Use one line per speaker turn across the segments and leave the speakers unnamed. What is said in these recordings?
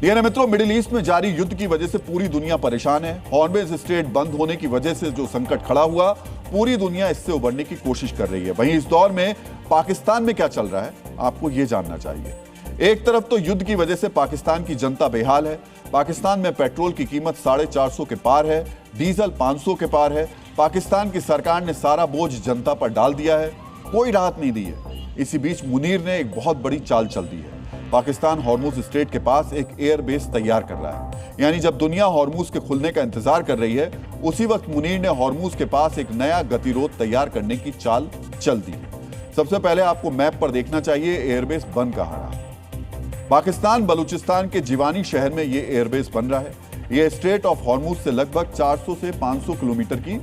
DNA मित्रों, middle east में जारी युद्ध की वजह से पूरी दुनिया परेशान है। हॉर्मुज़ स्ट्रेट बंद होने की वजह से जो संकट खड़ा हुआ, पूरी दुनिया इससे उबरने की कोशिश कर रही है। वहीं इस दौर में पाकिस्तान में क्या चल रहा है, आपको यह जानना चाहिए। एक तरफ तो युद्ध की वजह से पाकिस्तान की जनता बेहाल है। पाकिस्तान में पेट्रोल की कीमत 450 के पार है, डीजल 500 के पार है। पाकिस्तान की सरकार ने सारा बोझ जनता पर डाल दिया है, कोई राहत नहीं दी है। इसी बीच मुनीर ने एक बहुत बड़ी चाल चल दी है। पाकिस्तान हॉर्मुज़ स्ट्रेट के पास एक एयर बेस तैयार कर रहा है। यानी जब दुनिया हॉर्मुज़ के खुलने का इंतजार कर रही है, उसी वक्त मुनीर ने हॉर्मुज़ के पास एक नया गतिरोध तैयार करने की चाल चल दी है। सबसे पहले आपको मैप पर देखना चाहिए एयरबेस बन कहां रहा है। पाकिस्तान बलूचिस्तान के जिवानी शहर में यह एयरबेस बन रहा है। यह स्ट्रेट ऑफ हॉर्मुज़ से लगभग 400 से 500 किलोमीटर की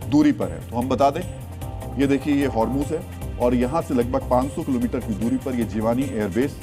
दूरी पर है। तो हम बता दें, ये देखिए ये हॉर्मुज़ है और यहां से लगभग 500 किलोमीटर की दूरी पर यह जिवानी एयरबेस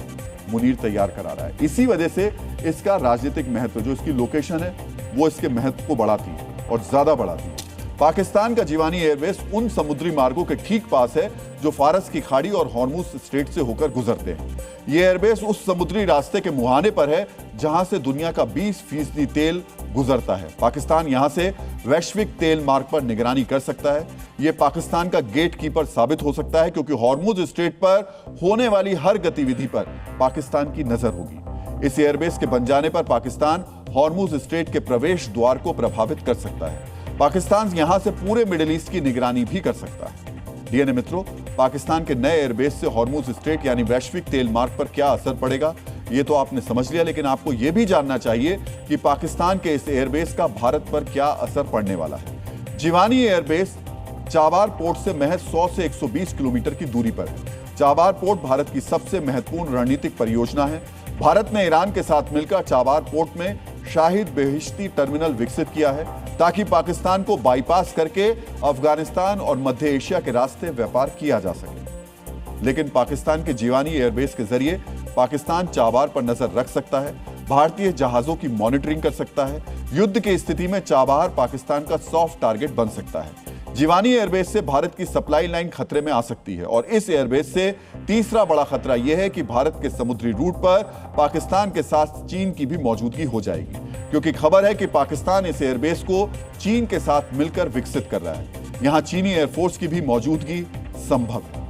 मुनीर तैयार करा रहा है। इसी वजह से इसका राजनीतिक महत्व, जो इसकी लोकेशन है, वो इसके महत्व को बढ़ाती है और ज्यादा बढ़ाती है। पाकिस्तान का जिवानी एयरबेस उन समुद्री मार्गों के ठीक पास है जो फारस की खाड़ी और हॉर्मुज़ स्ट्रेट से होकर गुजरते हैं। यह एयरबेस उस समुद्री रास्ते के मुहाने पर है जहां से दुनिया का 20% तेल गुजरता है। पाकिस्तान यहां से वैश्विक तेल मार्ग पर निगरानी कर सकता है। यह पाकिस्तान का गेट कीपर साबित हो सकता है, क्योंकि हॉर्मुज़ स्ट्रेट पर होने वाली हर गतिविधि पर पाकिस्तान की नजर होगी। इस एयरबेस के बन जाने पर पाकिस्तान हॉर्मुज़ स्ट्रेट के प्रवेश द्वार को प्रभावित कर सकता है। पाकिस्तान यहां से पूरे मिडिल ईस्ट की निगरानी भी कर सकता है। डीएनए मित्रों, पाकिस्तान के नए एयरबेस से हॉर्मुज़ स्ट्रेट यानी वैश्विक तेल मार्ग पर क्या असर पड़ेगा, ये तो आपने समझ लिया, लेकिन आपको यह भी जानना चाहिए कि पाकिस्तान के इस एयरबेस का भारत पर क्या असर पड़ने वाला है। जिवानी एयरबेस चाबार पोर्ट से महज 100 से 120 किलोमीटर की दूरी पर है। चाबार पोर्ट भारत की सबसे महत्वपूर्ण रणनीतिक परियोजना है। भारत ने ईरान के साथ मिलकर चाबार पोर्ट में शाहिद बेहिश्ती टर्मिनल विकसित किया है, ताकि पाकिस्तान को बाईपास करके अफगानिस्तान और मध्य एशिया के रास्ते व्यापार किया जा सके। लेकिन पाकिस्तान के जिवानी एयरबेस के जरिए पाकिस्तान चाबार पर नजर रख सकता है, भारतीय जहाजों की मॉनिटरिंग कर सकता है। युद्ध की स्थिति में चाबार पाकिस्तान का सॉफ्ट टारगेट बन सकता है। जिवानी एयरबेस से भारत की सप्लाई लाइन खतरे में आ सकती है और इस एयरबेस से तीसरा बड़ा खतरा यह है कि भारत के समुद्री रूट पर पाकिस्तान के साथ चीन की भी मौजूदगी हो जाएगी, क्योंकि खबर है कि पाकिस्तान इस एयरबेस को चीन के साथ मिलकर विकसित कर रहा है। यहां चीनी एयरफोर्स की भी मौजूदगी संभव है।